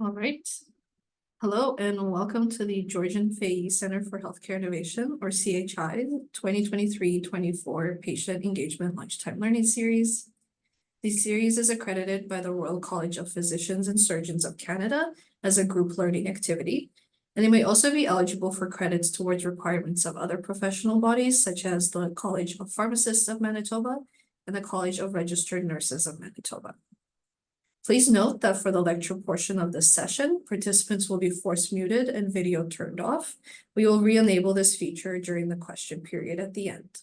All right. Hello and welcome to the Georgian Fahey Center for Healthcare Innovation, or CHI, 2023-24 Patient Engagement Lunchtime Learning Series. The series is accredited by the Royal College of Physicians and Surgeons of Canada as a group learning activity, and it may also be eligible for credits towards requirements of other professional bodies such as the College of Pharmacists of Manitoba and the College of Registered Nurses of Manitoba. Please note that for the lecture portion of this session, participants will be force muted and video turned off. We will re-enable this feature during the question period at the end.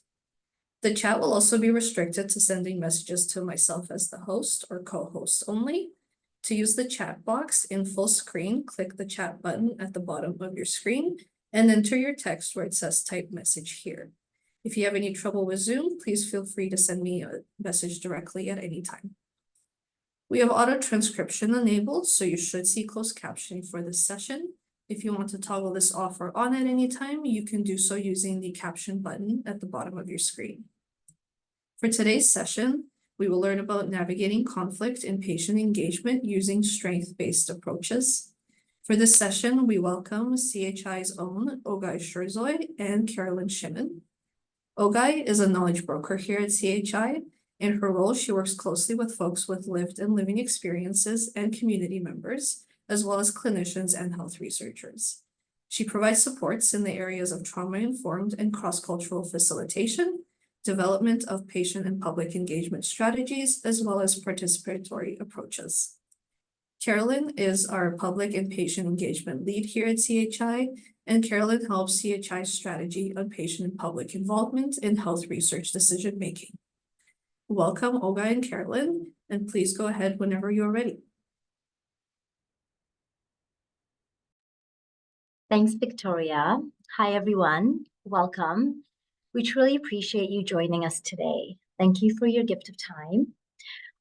The chat will also be restricted to sending messages to myself as the host or co-host only. To use the chat box in full screen, click the chat button at the bottom of your screen and enter your text where it says type message here. If you have any trouble with Zoom, please feel free to send me a message directly at any time. We have auto transcription enabled, so you should see closed captioning for this session. If you want to toggle this off or on at any time, you can do so using the caption button at the bottom of your screen. For today's session, we will learn about navigating conflict in patient engagement using strength-based approaches. For this session, we welcome CHI's own Ogay Sherzoy and Carolyn Shimon. Ogay is a knowledge broker here at CHI. In her role, she works closely with folks with lived and living experiences and community members, as well as clinicians and health researchers. She provides supports in the areas of trauma-informed and cross-cultural facilitation, development of patient and public engagement strategies, as well as participatory approaches. Carolyn is our public and patient engagement lead here at CHI, and Carolyn helps CHI's strategy on patient and public involvement in health research decision-making. Welcome, Ogay and Carolyn, and please go ahead whenever you're ready. Thanks, Victoria. Hi, everyone. Welcome. We truly appreciate you joining us today. Thank you for your gift of time.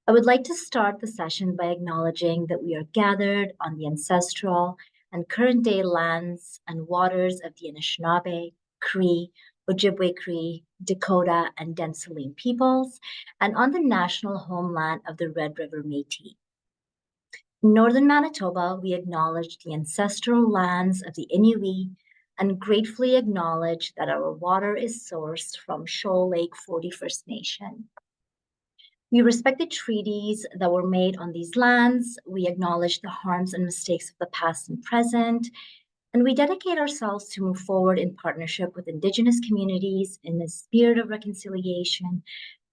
I would like to start the session by acknowledging that we are gathered on the ancestral and current-day lands and waters of the Anishinaabe, Cree, Ojibwe Cree, Dakota, and Dene peoples, and on the national homeland of the Red River Métis. In northern Manitoba, we acknowledge the ancestral lands of the Inuit and gratefully acknowledge that our water is sourced from Shoal Lake 41st Nation. We respect the treaties that were made on these lands. We acknowledge the harms and mistakes of the past and present, and we dedicate ourselves to move forward in partnership with Indigenous communities in the spirit of reconciliation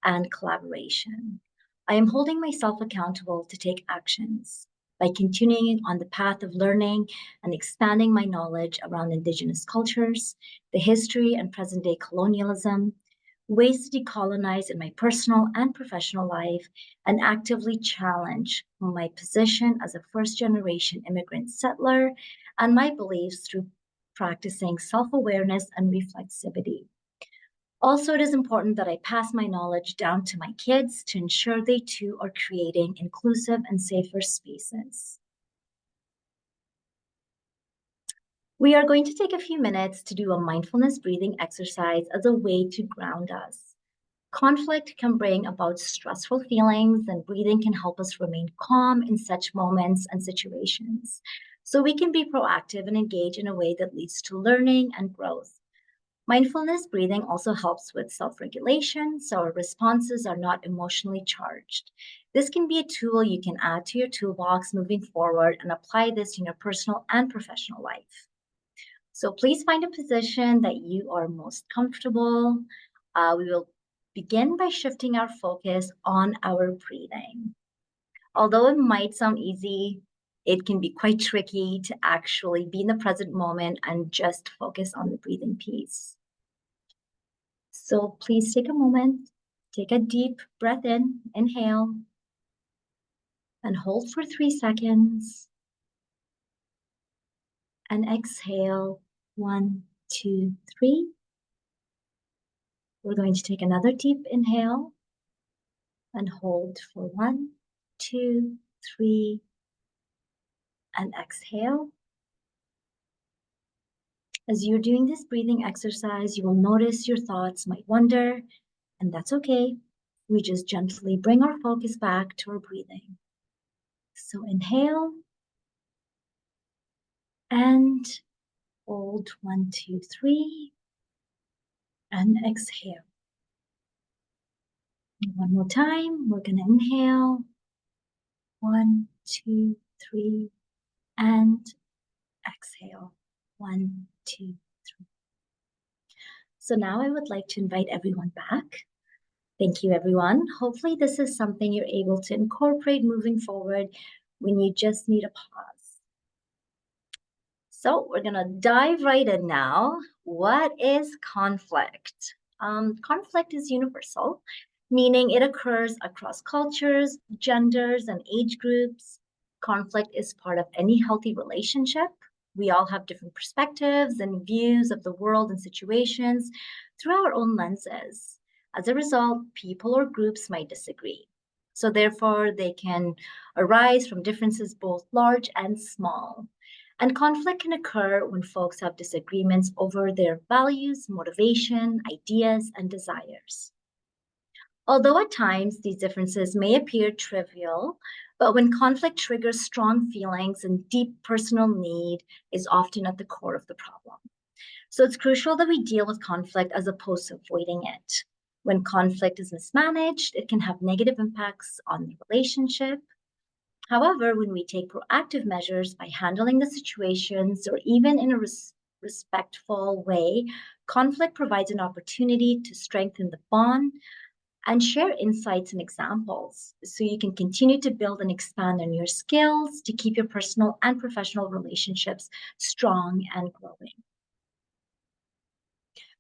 and collaboration. I am holding myself accountable to take actions by continuing on the path of learning and expanding my knowledge around Indigenous cultures, the history and present-day colonialism, ways to decolonize in my personal and professional life, and actively challenge my position as a first-generation immigrant settler and my beliefs through practicing self-awareness and reflexivity. Also, it is important that I pass my knowledge down to my kids to ensure they too are creating inclusive and safer spaces. We are going to take a few minutes to do a mindfulness breathing exercise as a way to ground us. Conflict can bring about stressful feelings, and breathing can help us remain calm in such moments and situations, so we can be proactive and engage in a way that leads to learning and growth. Mindfulness breathing also helps with self-regulation, so our responses are not emotionally charged. This can be a tool you can add to your toolbox moving forward and apply this in your personal and professional life. So please find a position that you are most comfortable. We will begin by shifting our focus on our breathing. Although it might sound easy, it can be quite tricky to actually be in the present moment and just focus on the breathing piece. So please take a moment, take a deep breath in, inhale, and hold for 3 seconds. And exhale, 1, 2, 3. We're going to take another deep inhale and hold for 1, 2, 3, and exhale. As you're doing this breathing exercise, you will notice your thoughts might wander, and that's okay. We just gently bring our focus back to our breathing. So inhale And hold 1, 2, 3. And exhale. One more time. We're going to inhale. 1, 2, 3. And exhale. 1, 2, 3. So now I would like to invite everyone back. Thank you, everyone. Hopefully this is something you're able to incorporate moving forward when you just need a pause. So we're going to dive right in now. What is conflict? Conflict is universal, meaning it occurs across cultures, genders, and age groups. Conflict is part of any healthy relationship. We all have different perspectives and views of the world and situations through our own lenses. As a result, people or groups might disagree. So therefore, they can arise from differences both large and small. And conflict can occur when folks have disagreements over their values, motivation, ideas, and desires. Although at times these differences may appear trivial, but when conflict triggers strong feelings and deep personal need is often at the core of the problem. So it's crucial that we deal with conflict as opposed to avoiding it. When conflict is mismanaged, it can have negative impacts on the relationship. However, when we take proactive measures by handling the situations or even in a respectful way, conflict provides an opportunity to strengthen the bond and share insights and examples so you can continue to build and expand on your skills to keep your personal and professional relationships strong and growing.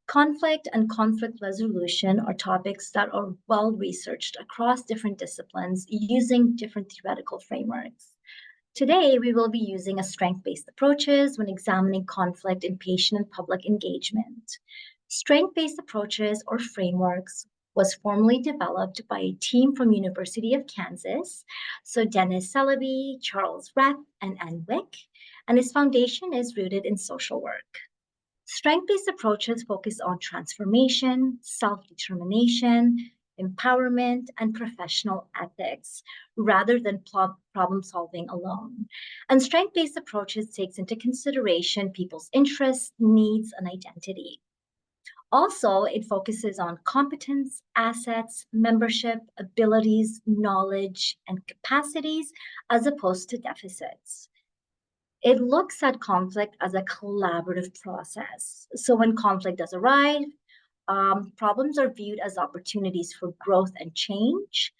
Conflict and conflict resolution are topics that are well researched across different disciplines using different theoretical frameworks. Today, we will be using strength-based approaches when examining conflict in patient and public engagement. Strength-based approaches or frameworks was formally developed by a team from University of Kansas, so Dennis Celebi, Charles Rep, and Ann Wick, and its foundation is rooted in social work. Strength-based approaches focus on transformation, self-determination, empowerment, and professional ethics, rather than problem solving alone. And strength-based approaches takes into consideration people's interests, needs, and identity. Also, it focuses on competence, assets, membership, abilities, knowledge, and capacities, as opposed to deficits. It looks at conflict as a collaborative process. So when conflict does arise, problems are viewed as opportunities for growth and change.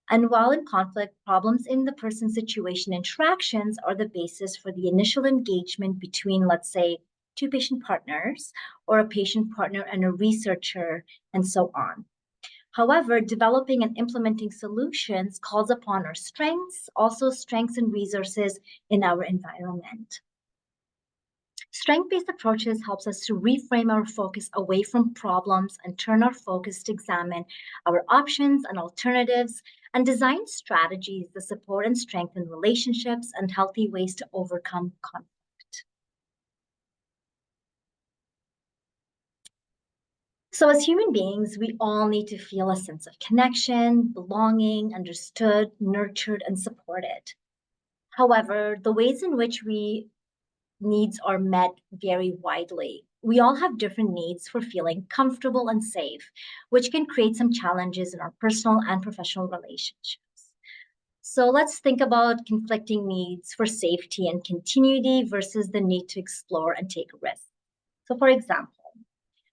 And while in conflict, problems in the person situation interactions are the basis for the initial engagement between, let's say, two patient partners or a patient partner and a researcher, and so on. However, developing and implementing solutions calls upon our strengths, also strengths and resources in our environment. Strength-based approaches helps us to reframe our focus away from problems and turn our focus to examine our options and alternatives and design strategies that support and strengthen relationships and healthy ways to overcome conflict. So as human beings, we all need to feel a sense of connection, belonging, understood, nurtured, and supported. However, the ways in which needs are met vary widely. We all have different needs for feeling comfortable and safe, which can create some challenges in our personal and professional relationships. So let's think about conflicting needs for safety and continuity versus the need to explore and take risks. So for example,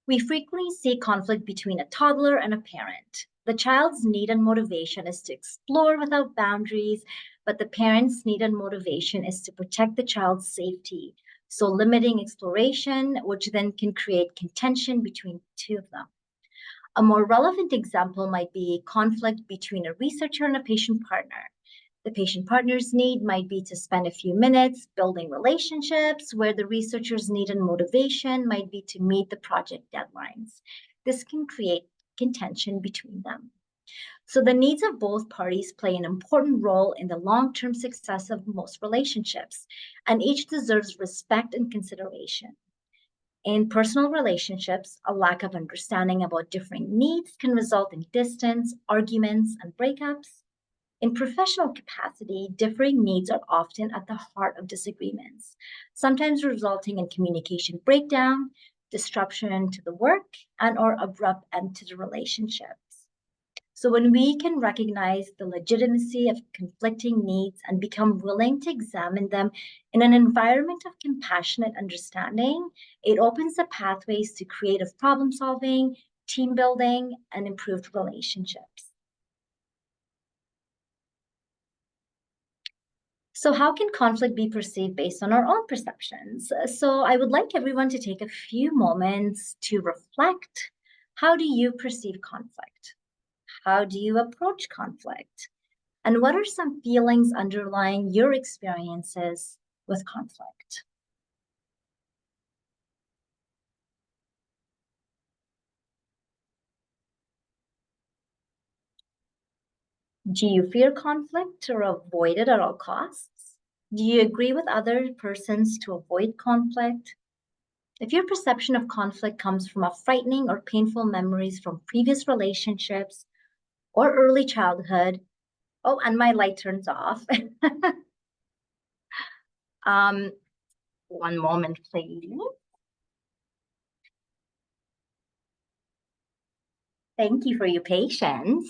we frequently see conflict between a toddler and a parent. The child's need and motivation is to explore without boundaries, but the parent's need and motivation is to protect the child's safety. So limiting exploration, which then can create contention between the two of them. A more relevant example might be conflict between a researcher and a patient partner. The patient partner's need might be to spend a few minutes building relationships, where the researcher's need and motivation might be to meet the project deadlines. This can create contention between them. So the needs of both parties play an important role in the long-term success of most relationships, and each deserves respect and consideration. In personal relationships, a lack of understanding about differing needs can result in distance, arguments, and breakups. In professional capacity, differing needs are often at the heart of disagreements, sometimes resulting in communication breakdown, disruption to the work, and/or abrupt end to the relationships. So when we can recognize the legitimacy of conflicting needs and become willing to examine them in an environment of compassionate understanding, it opens the pathways to creative problem solving, team building, and improved relationships. So how can conflict be perceived based on our own perceptions? So I would like everyone to take a few moments to reflect. How do you perceive conflict? How do you approach conflict? And what are some feelings underlying your experiences with conflict? Do you fear conflict or avoid it at all costs? Do you agree with other persons to avoid conflict? If your perception of conflict comes from a frightening or painful memories from previous relationships or early childhood, oh, and my light turns off. um, one moment, please. Thank you for your patience.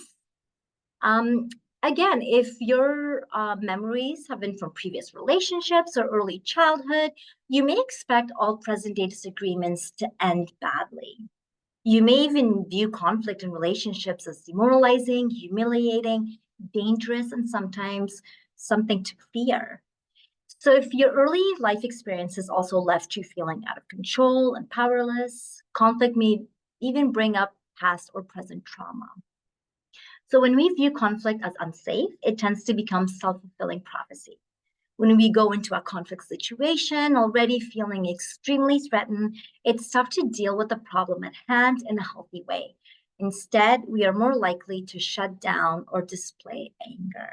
Um, Again, if your memories have been from previous relationships or early childhood, you may expect all present day disagreements to end badly. You may even view conflict in relationships as demoralizing, humiliating, dangerous, and sometimes something to fear. So, if your early life experiences also left you feeling out of control and powerless, conflict may even bring up past or present trauma. So, when we view conflict as unsafe, it tends to become self-fulfilling prophecy. When we go into a conflict situation already feeling extremely threatened, it's tough to deal with the problem at hand in a healthy way. Instead, we are more likely to shut down or display anger.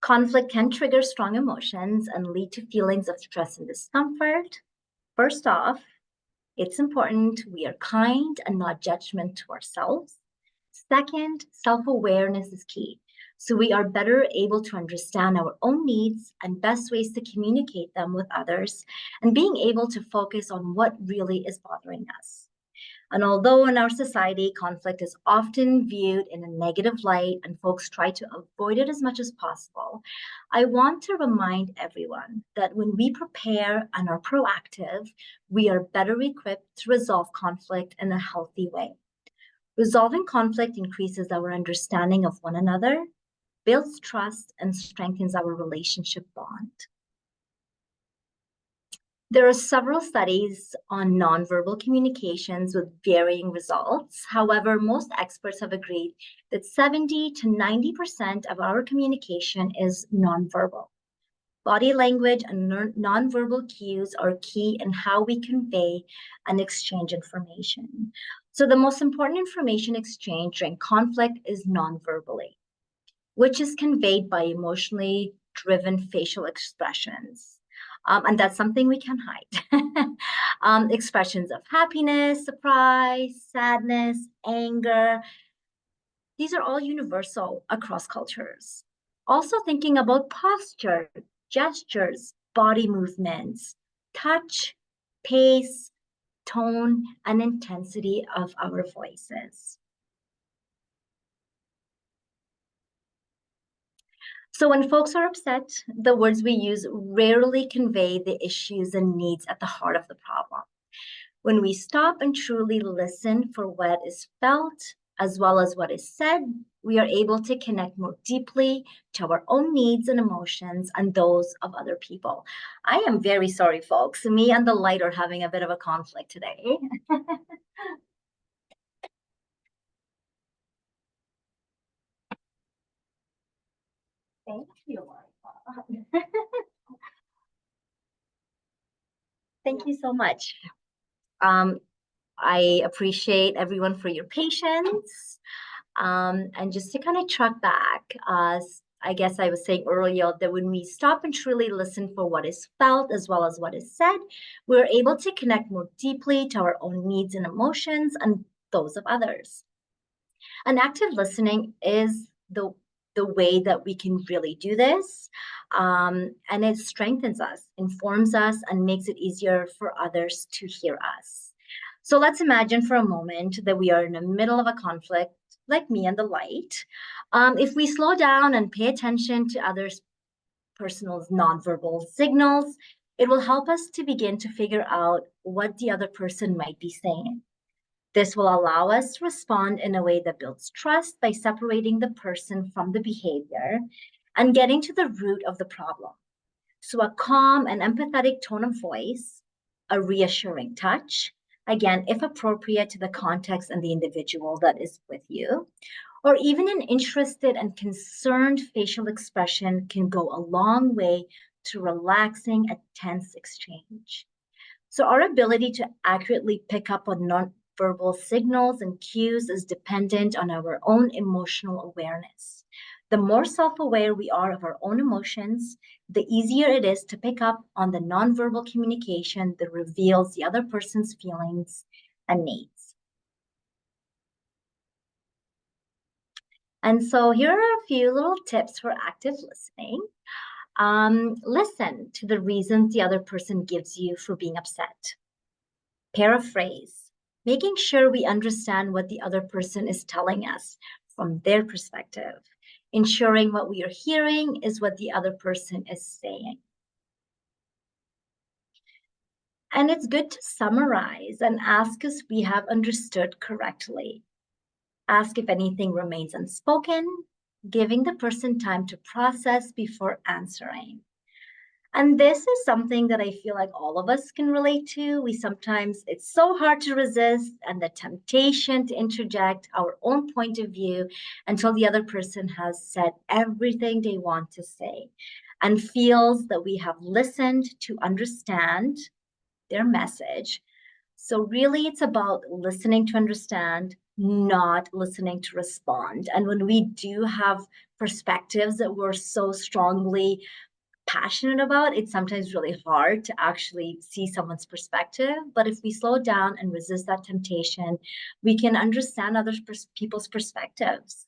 Conflict can trigger strong emotions and lead to feelings of stress and discomfort. First off, it's important we are kind and not judgmental to ourselves. Second, self-awareness is key. So we are better able to understand our own needs and best ways to communicate them with others and being able to focus on what really is bothering us. And although in our society, conflict is often viewed in a negative light and folks try to avoid it as much as possible, I want to remind everyone that when we prepare and are proactive, we are better equipped to resolve conflict in a healthy way. Resolving conflict increases our understanding of one another, builds trust, and strengthens our relationship bond. There are several studies on nonverbal communications with varying results. However, most experts have agreed that 70 to 90% of our communication is nonverbal. Body language and nonverbal cues are key in how we convey and exchange information. So the most important information exchange during conflict is nonverbally, which is conveyed by emotionally driven facial expressions. And that's something we can hide. Expressions of happiness, surprise, sadness, anger. These are all universal across cultures. Also thinking about posture, gestures, body movements, touch, pace, tone, and intensity of our voices. So when folks are upset, the words we use rarely convey the issues and needs at the heart of the problem. When we stop and truly listen for what is felt as well as what is said, we are able to connect more deeply to our own needs and emotions and those of other people. I am very sorry, folks. Me and the light are having a bit of a conflict today. Thank you, Martha. Thank you so much. I appreciate everyone for your patience. And just to kind of track back, I guess I was saying earlier that when we stop and truly listen for what is felt as well as what is said, we're able to connect more deeply to our own needs and emotions and those of others. And active listening is the way that we can really do this. And it strengthens us, informs us, and makes it easier for others to hear us. So let's imagine for a moment that we are in the middle of a conflict, like me and the light. If we slow down and pay attention to others' personal nonverbal signals, it will help us to begin to figure out what the other person might be saying. This will allow us to respond in a way that builds trust by separating the person from the behavior and getting to the root of the problem. So, a calm and empathetic tone of voice, a reassuring touch, again, if appropriate to the context and the individual that is with you, or even an interested and concerned facial expression can go a long way to relaxing a tense exchange. So, our ability to accurately pick up on nonverbal signals and cues is dependent on our own emotional awareness. The more self aware we are of our own emotions, the easier it is to pick up on the nonverbal communication that reveals the other person's feelings and needs. And so here are a few little tips for active listening. Listen to the reasons the other person gives you for being upset. Paraphrase, making sure we understand what the other person is telling us from their perspective, ensuring what we are hearing is what the other person is saying. And it's good to summarize and ask if we have understood correctly. Ask if anything remains unspoken, giving the person time to process before answering. And this is something that I feel like all of us can relate to. It's so hard to resist, and the temptation to interject our own point of view until the other person has said everything they want to say and feels that we have listened to understand their message. So, really, it's about listening to understand, not listening to respond. And when we do have perspectives that we're so strongly passionate about, it's sometimes really hard to actually see someone's perspective. But if we slow down and resist that temptation, we can understand other people's perspectives.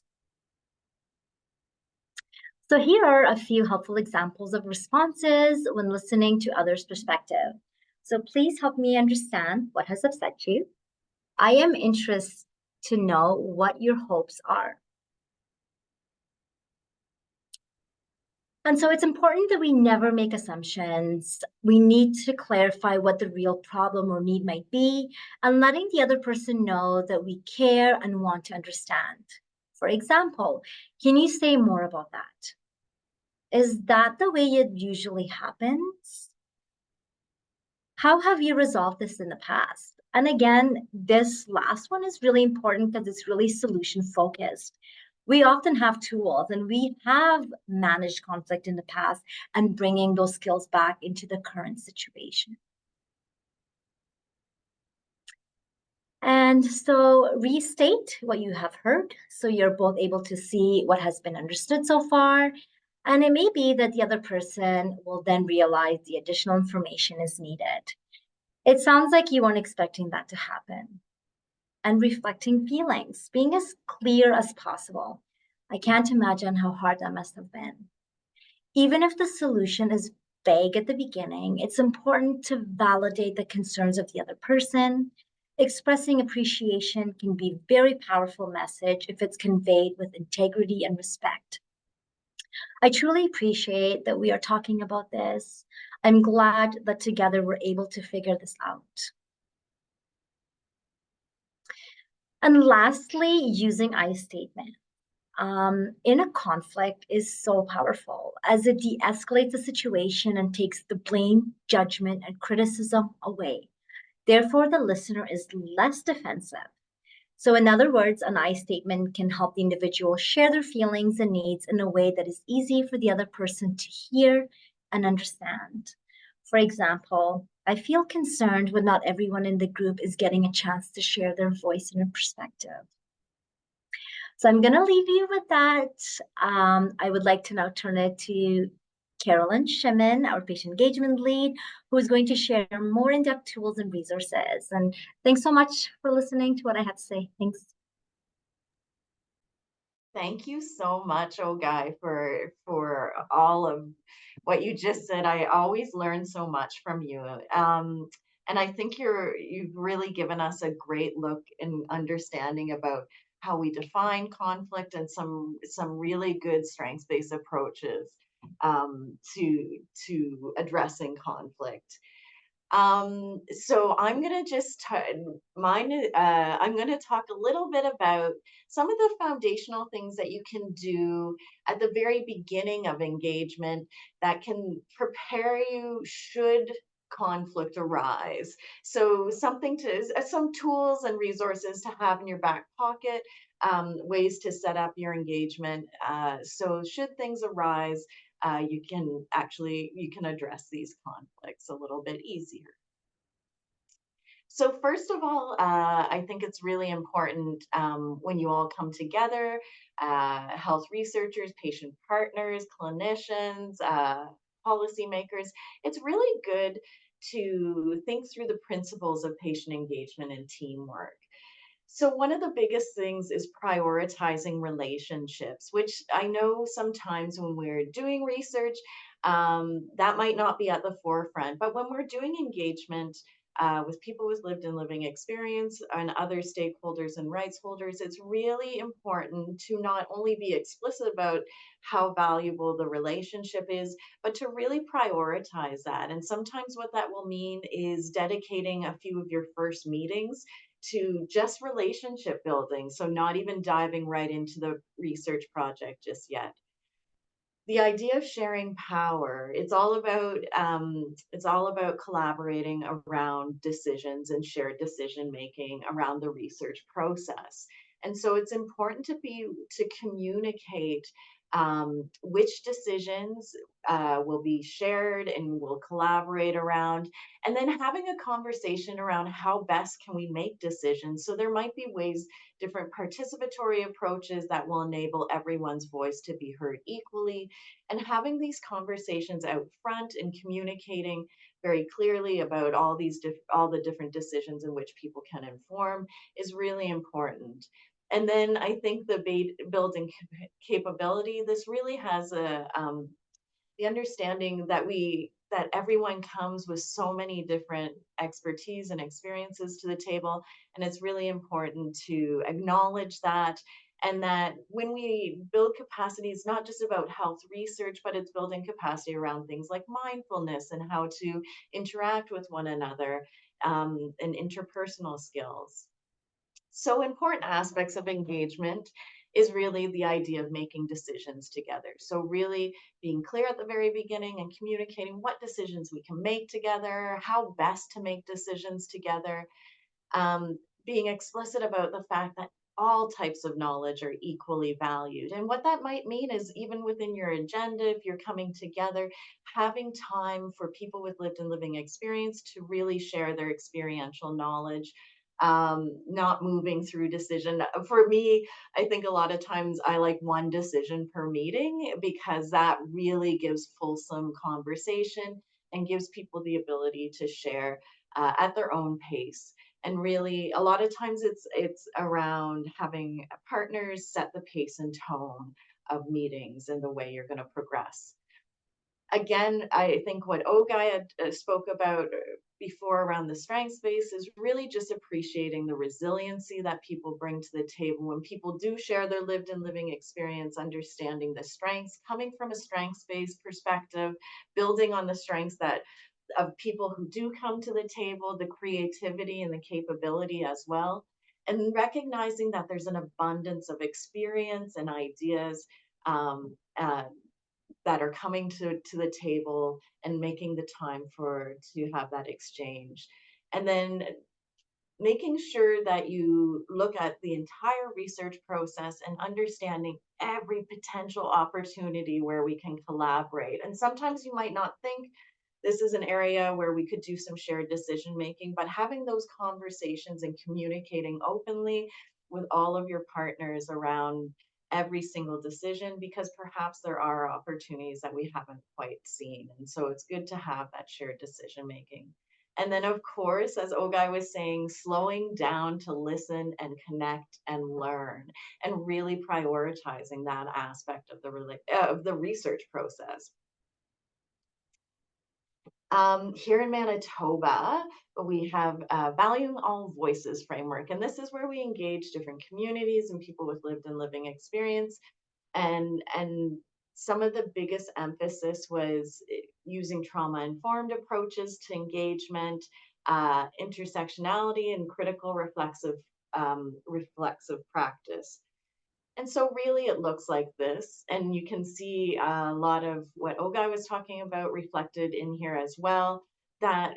So here are a few helpful examples of responses when listening to others' perspective. So please help me understand what has upset you. I am interested to know what your hopes are. And so it's important that we never make assumptions. We need to clarify what the real problem or need might be and letting the other person know that we care and want to understand. For example, can you say more about that? Is that the way it usually happens? How have you resolved this in the past? And again, this last one is really important because it's really solution focused. We often have tools and we have managed conflict in the past and bringing those skills back into the current situation. And so restate what you have heard so you're both able to see what has been understood so far. And it may be that the other person will then realize the additional information is needed. It sounds like you weren't expecting that to happen. And reflecting feelings, being as clear as possible. I can't imagine how hard that must have been. Even if the solution is vague at the beginning, it's important to validate the concerns of the other person. Expressing appreciation can be a very powerful message if it's conveyed with integrity and respect. I truly appreciate that we are talking about this. I'm glad that together we're able to figure this out. And lastly, using I statement in a conflict is so powerful as it de-escalates the situation and takes the blame, judgment, and criticism away. Therefore, the listener is less defensive. So in other words, an I statement can help the individual share their feelings and needs in a way that is easy for the other person to hear and understand. For example, I feel concerned when not everyone in the group is getting a chance to share their voice and their perspective. So I'm going to leave you with that. I would like to now turn it to Carolyn Shimon, our patient engagement lead, who is going to share more in-depth tools and resources. And thanks so much for listening to what I have to say. Thanks. Thank you so much, Guy, for all of what you just said. I always learn so much from you. And I think you've really given us a great look and understanding about how we define conflict and some really good strengths-based approaches to addressing conflict. So I'm gonna I'm gonna talk a little bit about some of the foundational things that you can do at the very beginning of engagement that can prepare you should conflict arise. So some tools and resources to have in your back pocket, ways to set up your engagement. So should things arise, you can address these conflicts a little bit easier. So first of all, I think it's really important when you all come together, health researchers, patient partners, clinicians, policymakers. It's really good to think through the principles of patient engagement and teamwork. So, one of the biggest things is prioritizing relationships, which I know sometimes when we're doing research, that might not be at the forefront. But when we're doing engagement with people with lived and living experience and other stakeholders and rights holders, it's really important to not only be explicit about how valuable the relationship is, but to really prioritize that. And sometimes what that will mean is dedicating a few of your first meetings to just relationship building. So, not even diving right into the research project just yet. The idea of sharing power, it's all about collaborating around decisions and shared decision making around the research process. And so it's important to communicate which decisions will be shared and will collaborate around, and then having a conversation around how best can we make decisions. So there might be ways, different participatory approaches that will enable everyone's voice to be heard equally, and having these conversations out front and communicating very clearly about all the different decisions in which people can inform is really important. And then I think building capability, this really has the understanding that everyone comes with so many different expertise and experiences to the table, and it's really important to acknowledge that, and that when we build capacity, it's not just about health research, but it's building capacity around things like mindfulness and how to interact with one another, and interpersonal skills. So important aspects of engagement is really the idea of making decisions together. So really being clear at the very beginning and communicating what decisions we can make together, how best to make decisions together, being explicit about the fact that all types of knowledge are equally valued. And what that might mean is, even within your agenda, if you're coming together, having time for people with lived and living experience to really share their experiential knowledge, not moving through decision. For me, I think a lot of times I like one decision per meeting because that really gives fulsome conversation and gives people the ability to share at their own pace. And really, a lot of times it's around having partners set the pace and tone of meetings and the way you're going to progress. Again, I think what Ogai had spoke about before around the strength space is really just appreciating the resiliency that people bring to the table when people do share their lived and living experience, understanding the strengths, coming from a strengths-based perspective, building on the strengths that of people who do come to the table, the creativity and the capability as well, and recognizing that there's an abundance of experience and ideas, that are coming to the table, and making the time for to have that exchange. And then making sure that you look at the entire research process and understanding every potential opportunity where we can collaborate. And sometimes you might not think this is an area where we could do some shared decision making, but having those conversations and communicating openly with all of your partners around every single decision, because perhaps there are opportunities that we haven't quite seen. And so it's good to have that shared decision making. And then, of course, as Ogai was saying, slowing down to listen and connect and learn, and really prioritizing that aspect of the research process. Here in Manitoba, we have Valuing All Voices framework, and this is where we engage different communities and people with lived and living experience. And some of the biggest emphasis was using trauma-informed approaches to engagement, intersectionality, and critical reflexive practice. And so really it looks like this, and you can see a lot of what Ogai was talking about reflected in here as well, that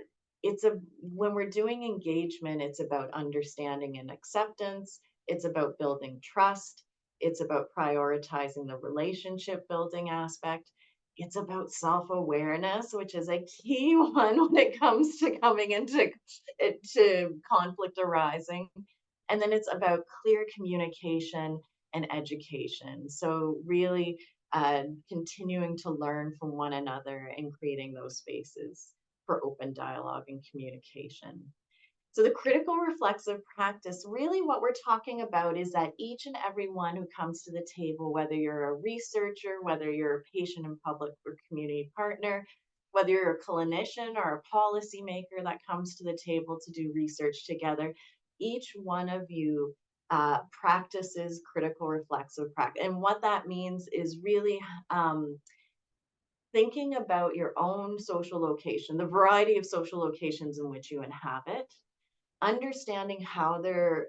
when we're doing engagement, it's about understanding and acceptance, it's about building trust, it's about prioritizing the relationship building aspect, it's about self-awareness, which is a key one when it comes to coming into conflict arising. And then it's about clear communication and education. So really continuing to learn from one another and creating those spaces for open dialogue and communication. So the critical reflexive practice, really what we're talking about is that each and every one who comes to the table, whether you're a researcher, whether you're a patient and public or community partner, whether you're a clinician or a policymaker that comes to the table to do research together, each one of you practices critical reflexive practice. And what that means is really thinking about your own social location, the variety of social locations in which you inhabit, understanding how they're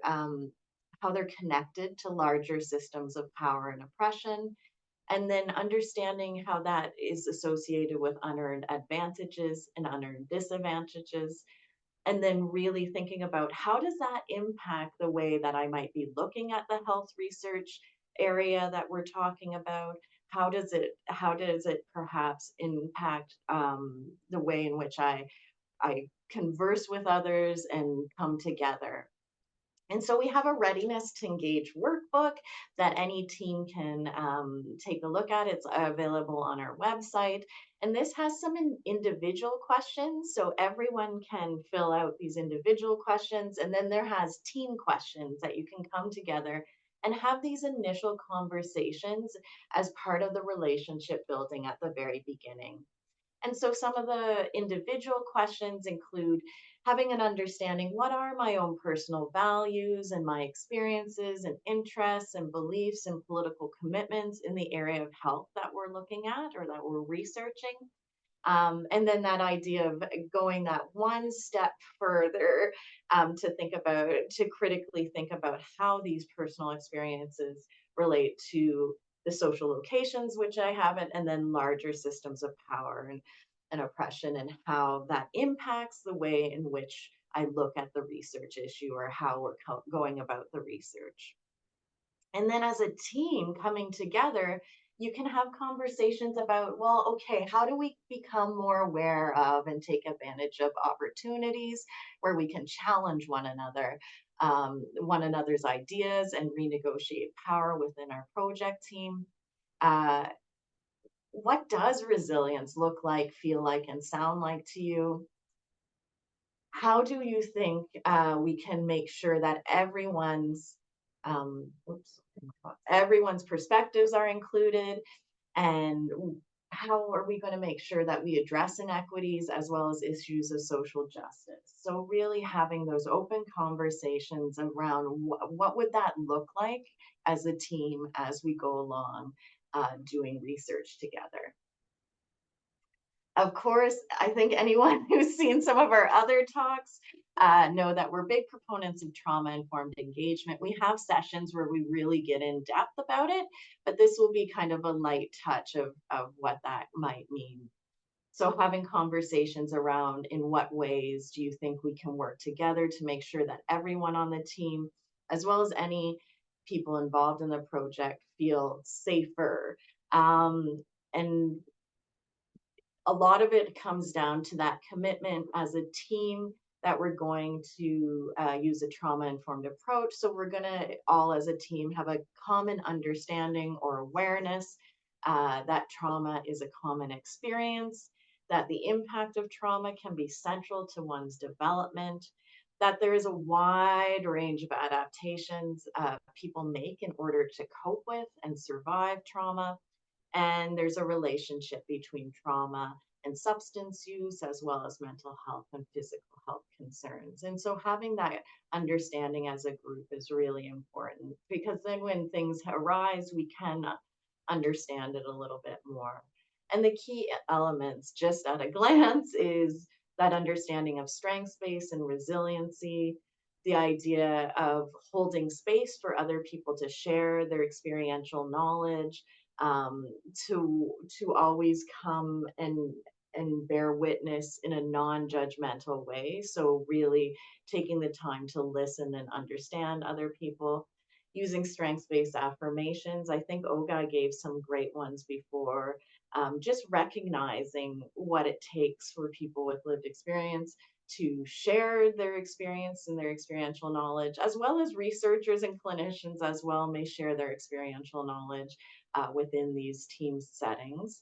connected to larger systems of power and oppression, and then understanding how that is associated with unearned advantages and unearned disadvantages, and then really thinking about how does that impact the way that I might be looking at the health research area that we're talking about. How does it perhaps impact the way in which I converse with others and come together. And so we have a readiness to engage workbook that any team can take a look at. It's available on our website. And this has some individual questions. So everyone can fill out these individual questions. And then there has team questions that you can come together and have these initial conversations as part of the relationship building at the very beginning. And so some of the individual questions include having an understanding, what are my own personal values and my experiences and interests and beliefs and political commitments in the area of health that we're looking at or that we're researching. And then that idea of going that one step further to critically think about how these personal experiences relate to the social locations which I have it, and then larger systems of power and oppression, and how that impacts the way in which I look at the research issue or how we're going about the research. And then as a team coming together, you can have conversations about, well, okay, how do we become more aware of and take advantage of opportunities where we can challenge one another's ideas and renegotiate power within our project team? Uh, what does resilience look like, feel like, and sound like to you? How do you think we can make sure that um, oops, everyone's perspectives are included, and how are we going to make sure that we address inequities as well as issues of social justice? So really having those open conversations around what would that look like as a team as we go along doing research together. Of course, I think anyone who's seen some of our other talks know that we're big proponents of trauma-informed engagement. We have sessions where we really get in depth about it, but this will be kind of a light touch of what that might mean. So having conversations around in what ways do you think we can work together to make sure that everyone on the team, as well as any people involved in the project, feel safer. And a lot of it comes down to that commitment as a team that we're going to use a trauma-informed approach. So we're going to all as a team have a common understanding or awareness that trauma is a common experience, that the impact of trauma can be central to one's development, that there is a wide range of adaptations people make in order to cope with and survive trauma, and there's a relationship between trauma and substance use, as well as mental health and physical health concerns. And so having that understanding as a group is really important, because then when things arise, we can understand it a little bit more. And the key elements, just at a glance, is that understanding of strength, space, and resiliency, the idea of holding space for other people to share their experiential knowledge, um, to always come and bear witness in a non-judgmental way. So really taking the time to listen and understand other people, using strengths-based affirmations. I think Oga gave some great ones before. Just recognizing what it takes for people with lived experience to share their experience and their experiential knowledge, as well as researchers and clinicians as well may share their experiential knowledge within these team settings.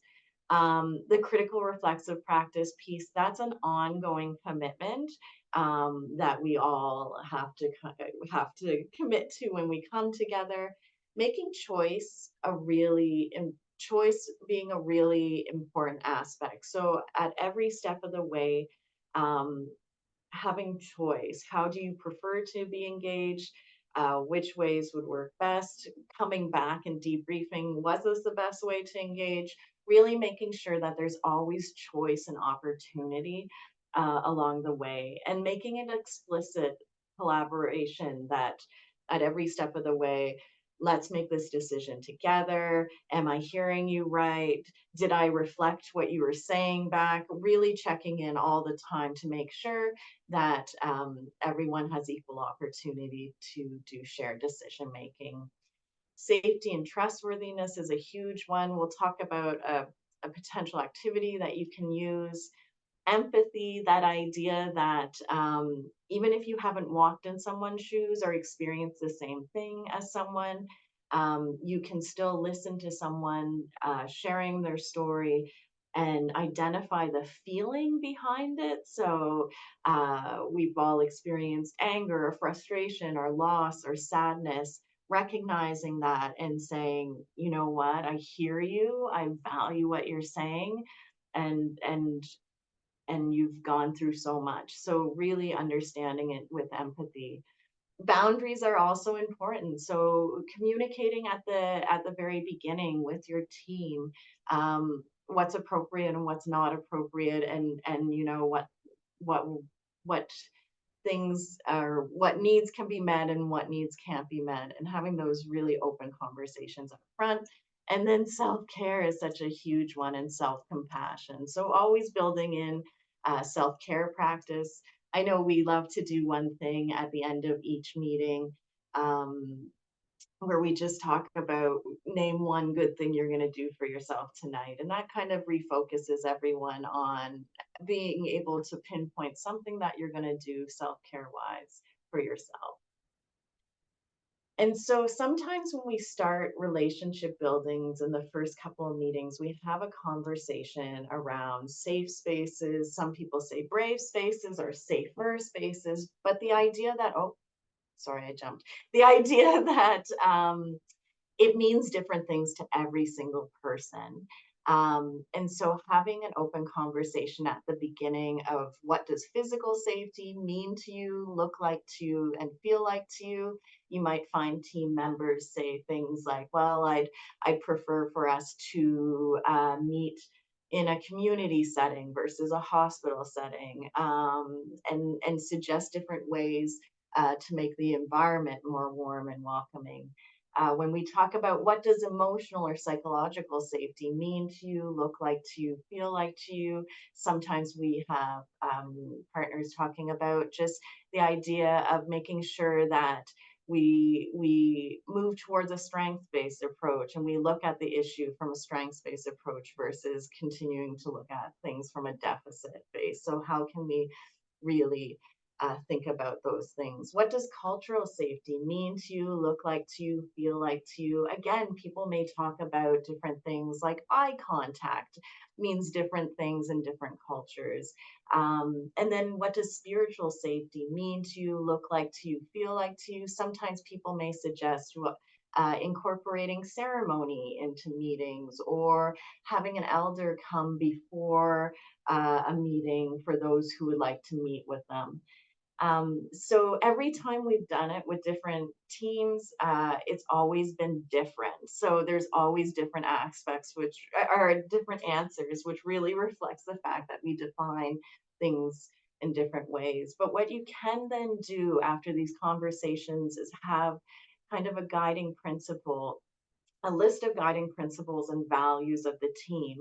The critical reflexive practice piece, that's an ongoing commitment that we all have to commit to when we come together, making choice being a really important aspect. So at every step of the way, um, having choice. How do you prefer to be engaged? Which ways would work best? Coming back and debriefing, was this the best way to engage? Really making sure that there's always choice and opportunity along the way, and making it explicit collaboration that at every step of the way, let's make this decision together. Am I hearing you right? Did I reflect what you were saying back? Really checking in all the time to make sure that everyone has equal opportunity to do shared decision making. Safety and trustworthiness is a huge one. We'll talk about a potential activity that you can use. Empathy, that idea that even if you haven't walked in someone's shoes or experienced the same thing as someone, you can still listen to someone sharing their story and identify the feeling behind it. So we've all experienced anger or frustration or loss or sadness. Recognizing that and saying, you know what, I hear you, I value what you're saying, and you've gone through so much. So really understanding it with empathy. Boundaries are also important. So communicating at the very beginning with your team, what's appropriate and what's not appropriate, and you know what what things are, what needs can be met and what needs can't be met, and having those really open conversations up front. And then self-care is such a huge one, and self-compassion. So always building in self-care practice. I know we love to do one thing at the end of each meeting, um, where we just talk about, name one good thing you're going to do for yourself tonight. And that kind of refocuses everyone on being able to pinpoint something that you're going to do self-care wise for yourself. And so sometimes when we start relationship buildings in the first couple of meetings, we have a conversation around safe spaces. Some people say brave spaces or safer spaces, but the idea that, oh, sorry, I jumped. The idea that it means different things to every single person. And so having an open conversation at the beginning of what does physical safety mean to you, look like to you, and feel like to you. You might find team members say things like, well, I'd prefer for us to meet in a community setting versus a hospital setting, and suggest different ways to make the environment more warm and welcoming. When we talk about what does emotional or psychological safety mean to you, look like to you, feel like to you, sometimes we have partners talking about just the idea of making sure that we move towards a strength-based approach, and we look at the issue from a strengths-based approach versus continuing to look at things from a deficit base. So how can we really think about those things. What does cultural safety mean to you, look like to you, feel like to you? Again, people may talk about different things like eye contact means different things in different cultures. And then what does spiritual safety mean to you, look like to you, feel like to you? Sometimes people may suggest incorporating ceremony into meetings or having an elder come before a meeting for those who would like to meet with them. So every time we've done it with different teams, it's always been different. So there's always different aspects, which are different answers, which really reflects the fact that we define things in different ways. But what you can then do after these conversations is have kind of a guiding principle, a list of guiding principles and values of the team.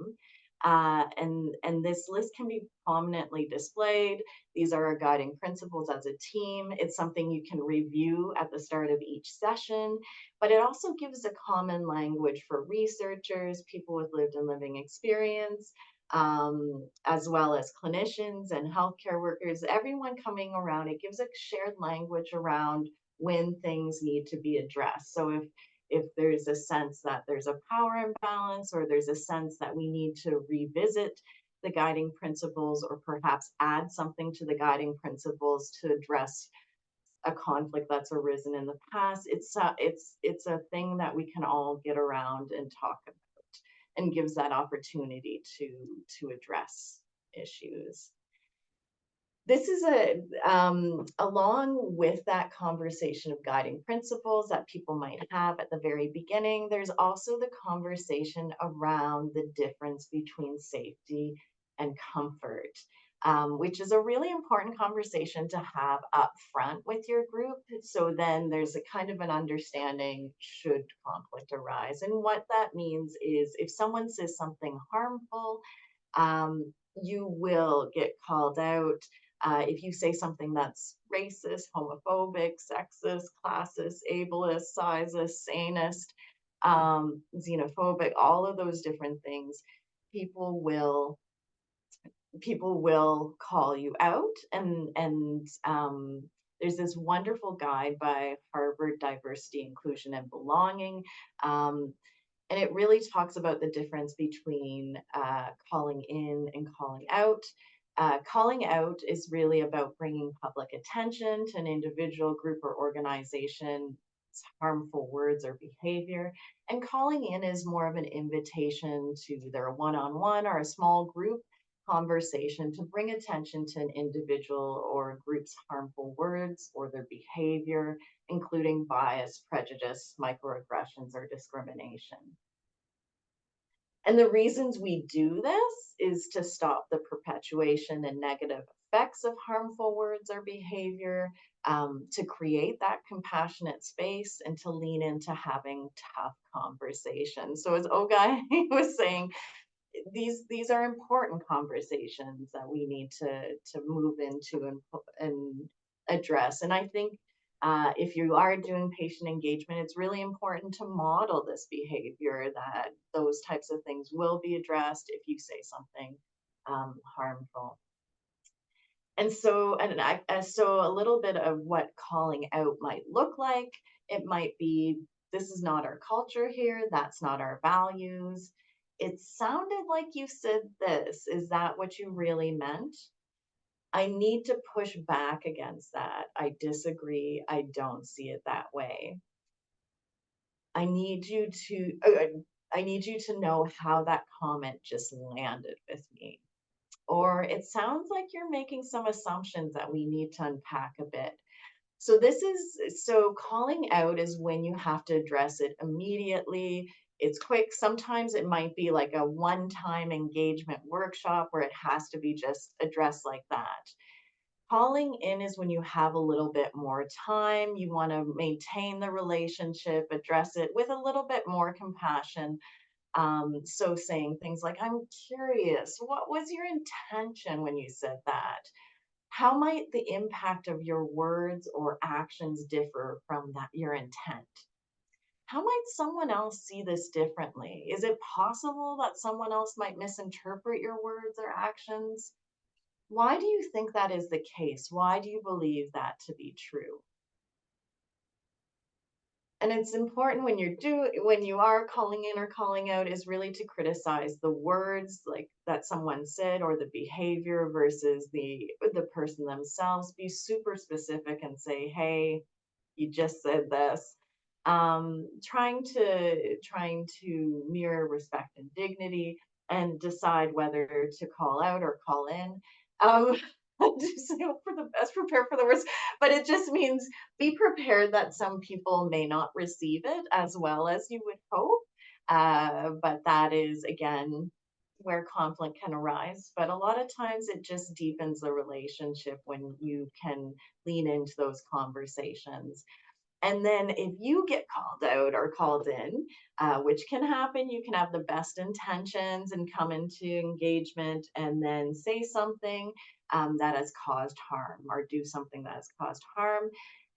And this list can be prominently displayed. These are our guiding principles as a team. It's something you can review at the start of each session, but it also gives a common language for researchers, people with lived and living experience, as well as clinicians and healthcare workers, everyone coming around. It gives a shared language around when things need to be addressed. So if there's a sense that there's a power imbalance or there's a sense that we need to revisit the guiding principles or perhaps add something to the guiding principles to address a conflict that's arisen in the past, it's a thing that we can all get around and talk about and gives that opportunity to address issues. This is along with that conversation of guiding principles that people might have at the very beginning, there's also the conversation around the difference between safety and comfort, which is a really important conversation to have up front with your group. So then there's a kind of an understanding should conflict arise. And what that means is if someone says something harmful, you will get called out. If you say something that's racist, homophobic, sexist, classist, ableist, sizist, sanist, xenophobic, all of those different things, people will call you out. And there's this wonderful guide by Harvard Diversity, Inclusion, and Belonging. And it really talks about the difference between calling in and calling out. Calling out is really about bringing public attention to an individual, group, or organization's harmful words or behavior. And calling in is more of an invitation to either a one-on-one or a small group conversation to bring attention to an individual or a group's harmful words or their behavior, including bias, prejudice, microaggressions, or discrimination. And the reasons we do this is to stop the perpetuation and negative effects of harmful words or behavior, to create that compassionate space, and to lean into having tough conversations. So as Ogai was saying, these are important conversations that we need to move into and address. And I think if you are doing patient engagement, it's really important to model this behavior, that those types of things will be addressed if you say something harmful. And so, so a little bit of what calling out might look like. It might be, this is not our culture here. That's not our values. It sounded like you said this. Is that what you really meant? I need to push back against that. I disagree. I don't see it that way. I need you to know how that comment just landed with me. Or it sounds like you're making some assumptions that we need to unpack a bit. So calling out is when you have to address it immediately. It's quick. Sometimes it might be like a one-time engagement workshop where it has to be just addressed like that. Calling in is when you have a little bit more time. You want to maintain the relationship, address it with a little bit more compassion. So saying things like, I'm curious, what was your intention when you said that? How might the impact of your words or actions differ from that your intent? How might someone else see this differently? Is it possible that someone else might misinterpret your words or actions? Why do you think that is the case? Why do you believe that to be true? And it's important when you are calling in or calling out is really to criticize the words like that someone said or the behavior versus the person themselves. Be super specific and say, hey, you just said this. Trying to mirror respect and dignity and decide whether to call out or call in. Um, just hope for the best, prepare for the worst. But it just means be prepared that some people may not receive it as well as you would hope. But that is, again, where conflict can arise. But a lot of times it just deepens the relationship when you can lean into those conversations. And then if you get called out or called in, which can happen, you can have the best intentions and come into engagement and then say something that has caused harm or do something that has caused harm.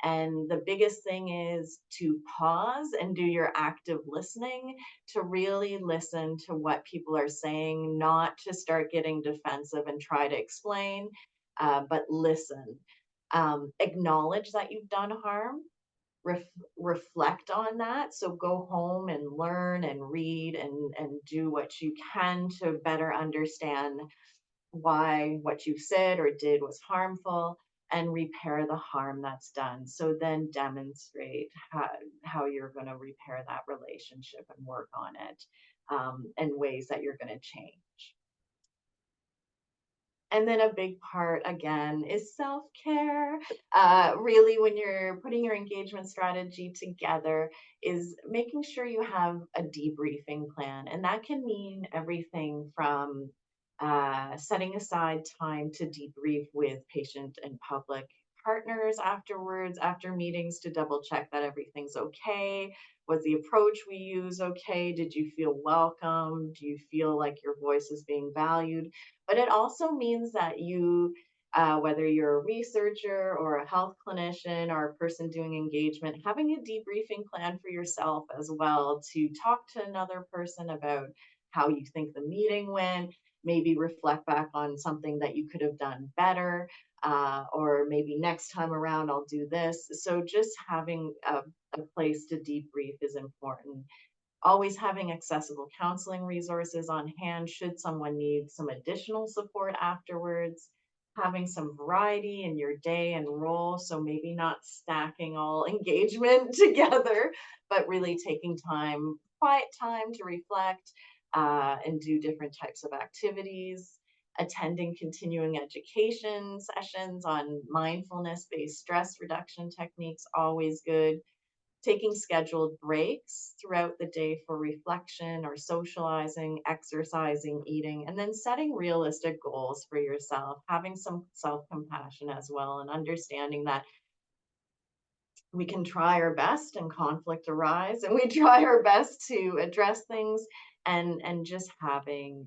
And the biggest thing is to pause and do your active listening, to really listen to what people are saying, not to start getting defensive and try to explain, but listen. Acknowledge that you've done harm, reflect on that. So go home and learn and read and do what you can to better understand why what you said or did was harmful and repair the harm that's done. So then demonstrate how you're going to repair that relationship and work on it, and ways that you're going to change. And then a big part again is self-care. Really, when you're putting your engagement strategy together, is making sure you have a debriefing plan. And that can mean everything from setting aside time to debrief with patient and public partners afterwards, after meetings, to double check that everything's okay. Was the approach we use okay? Did you feel welcome? Do you feel like your voice is being valued? But it also means that you, whether you're a researcher or a health clinician or a person doing engagement, having a debriefing plan for yourself as well, to talk to another person about how you think the meeting went, maybe reflect back on something that you could have done better, or maybe next time around I'll do this. So just having a place to debrief is important. Always having accessible counseling resources on hand should someone need some additional support afterwards. Having some variety in your day and role, so maybe not stacking all engagement together, but really taking time, quiet time to reflect, and do different types of activities. Attending continuing education sessions on mindfulness-based stress reduction techniques, always good. Taking scheduled breaks throughout the day for reflection or socializing, exercising, eating, and then setting realistic goals for yourself, having some self-compassion as well, and understanding that we can try our best and conflict arise, and we try our best to address things, and just having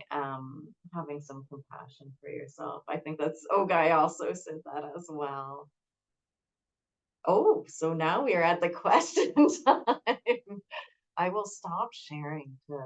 some compassion for yourself. I think that's Ogai also said that as well. Oh, so now we are at the question time. I will stop sharing to